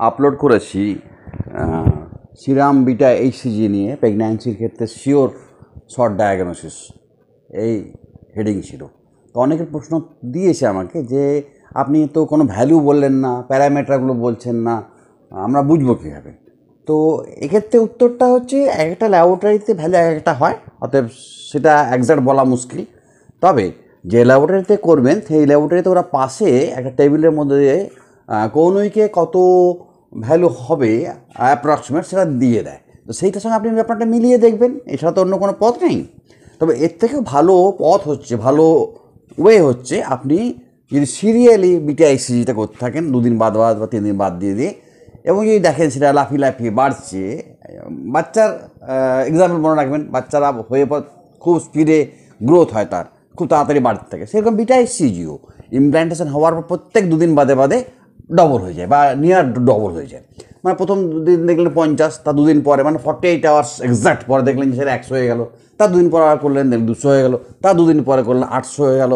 Upload করেছি serum beta HCG নিয়ে প্রেগন্যান্সির ক্ষেত্রে শিওর শর্ট ডায়াগনোসিস, এই হেডিং ছিল। তো অনেকের প্রশ্ন দিয়েছে আমাকে যে আপনি তো কোনো ভ্যালু বললেন না, প্যারামিটারগুলো বলছেন না, আমরা বুঝবো কীভাবে? তো এক্ষেত্রে উত্তরটা হচ্ছে এক একটা ল্যাবরেটরিতে ভ্যালু এক একটা হয়, অতএব সেটা একজ্যাক্ট বলা মুশকিল। তবে যে ল্যাবরেটরিতে করবেন সেই ল্যাবরেটরিতে ওরা পাশে একটা টেবিলের মধ্যে কোন উইকে কত ভ্যালু হবে অ্যাপ্রক্সিমেট সেটা দিয়ে দেয়। তো সেইটার সঙ্গে আপনি ব্যাপারটা মিলিয়ে দেখবেন, এছাড়া তো অন্য কোনো পথ নেই। তবে এর থেকেও ভালো পথ হচ্ছে, ভালো ওয়ে হচ্ছে আপনি যদি সিরিয়ালি বিটা আইসিজিটা করতে থাকেন 2 দিন বাদ বাদ বা 3 দিন বাদ দিয়ে দিয়ে, এবং যদি দেখেন সেটা লাফিয়ে লাফিয়ে বাড়ছে, বাচ্চার এক্সাম্পল মনে রাখবেন, বাচ্চারা হয়ে পর খুব স্পিডে গ্রোথ হয়, তার খুব তাড়াতাড়ি বাড়তে থাকে, সেরকম বিটা আইসিজিও ইমপ্ল্যান্টেশন হওয়ার পর প্রত্যেক 2 দিন বাদে বাদে ডবল হয়ে যায় বা নিয়ার ডবল হয়ে যায়। মানে প্রথম 2 দিন দেখলেন 50, তার 2 দিন পরে মানে 48 আওয়ার্স এক্সাক্ট পরে দেখলেন যে সেটা 100 হয়ে গেল, তার 2 দিন পরে আর করলেন দেখলেন 200 হয়ে গেল, তার 2 দিন পরে করলেন 800 হয়ে গেল।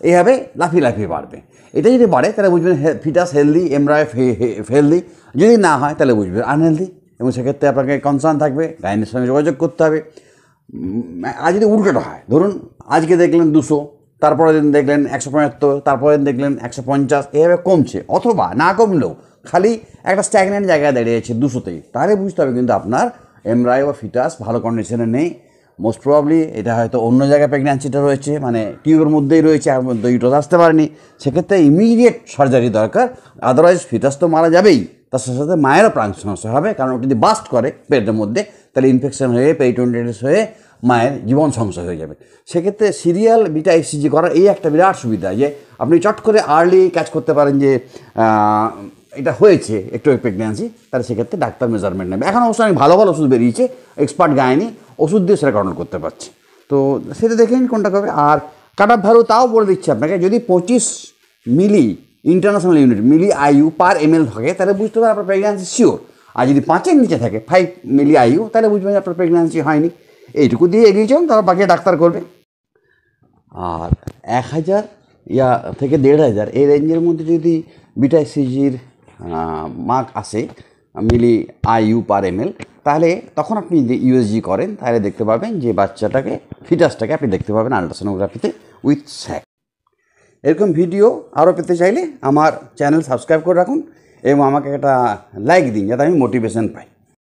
এইভাবে লাফিয়ে লাফিয়ে বাড়বে। এটা যদি বাড়ে তাহলে বুঝবেন ফিটাস হেলদি, এমব্রায়ো হেলদি। যদি না হয় তাহলে বুঝবেন আনহেলদি, এবং সেক্ষেত্রে আপনাকে কনসার্ন থাকবে, গাইনির সঙ্গে যোগাযোগ করতে হবে। আর যদি উল্টোটা হয়, ধরুন আজকে দেখলেন 200, তারপরের দিন দেখলেন 175, তারপরের দিন দেখলেন 150, এভাবে কমছে, অথবা না কমলেও খালি একটা স্ট্যাগনেন্ট জায়গায় দাঁড়িয়েছে 200তেই, তাহলে বুঝতে হবে কিন্তু আপনার এমব্রায়ো বা ফিটাস ভালো কন্ডিশনে নেই। মোস্ট প্রবাবলি এটা হয়তো অন্য জায়গায় প্রেগন্যান্সিটা রয়েছে, মানে টিউবের মধ্যেই রয়েছে, আর মধ্যে ইউটারাস আসতে পারেনি। সেক্ষেত্রে ইমিডিয়েট সার্জারি দরকার, আদারওয়াইজ ফিটাস তো মারা যাবেই, তার সাথে সাথে মায়েরও প্রাণ সমস্যা হবে। কারণ ওটা যদি বাস্ট করে পেটের মধ্যে, তাহলে ইনফেকশন হয়ে পেরিটোনিয়াইটিস হয়ে মায়ের জীবন সংশয় হয়ে যাবে। সেক্ষেত্রে সিরিয়াল বিটা আইসিজি করার এই একটা বিরাট সুবিধা যে আপনি চট করে আর্লি ক্যাচ করতে পারেন যে এটা হয়েছে একটু প্রেগন্যান্সি, তাহলে সেক্ষেত্রে ডাক্তার মেজারমেন্ট নেবে। এখন অবশ্য অনেক ভালো ভালো ওষুধ বেরিয়েছে, এক্সপার্ট গাইনি ওষুধ দিয়ে সেটা কন্ট্রোল করতে পারছে। তো সেটা দেখে নিন কোনটা করবে। আর কাট অফ ভ্যালু তাও বলে দিচ্ছে আপনাকে, যদি 25 মিলি ইন্টারন্যাশনাল ইউনিট মিলি আইইউ পার এমএল থাকে তাহলে বুঝতে পারবেন আপনার প্রেগন্যান্সি শিওর। আর যদি 5-এর নিচে থাকে 5 মিলি আইইউ, তাহলে বুঝবেন আপনার প্রেগন্যান্সি হয়নি। এইটুকু দিয়ে এগিয়ে যান, তারপর বাকি ডাক্তার করবে। আর 1000 থেকে 1500 এই রেঞ্জের মধ্যে যদি বিটা আইসিজির মার্ক আসে মিলি আইইউ পার এমএল, তাহলে তখন আপনি যদি ইউএসজি করেন তাহলে দেখতে পাবেন যে বাচ্চাটাকে, ফিটাসটাকে আপনি দেখতে পাবেন আল্ট্রাসোনোগ্রাফিতে উইথ স্যাক। এরকম ভিডিও আরও পেতে চাইলে আমার চ্যানেল সাবস্ক্রাইব করে রাখুন এবং আমাকে একটা লাইক দিন, যাতে আমি মোটিভেশন পাই।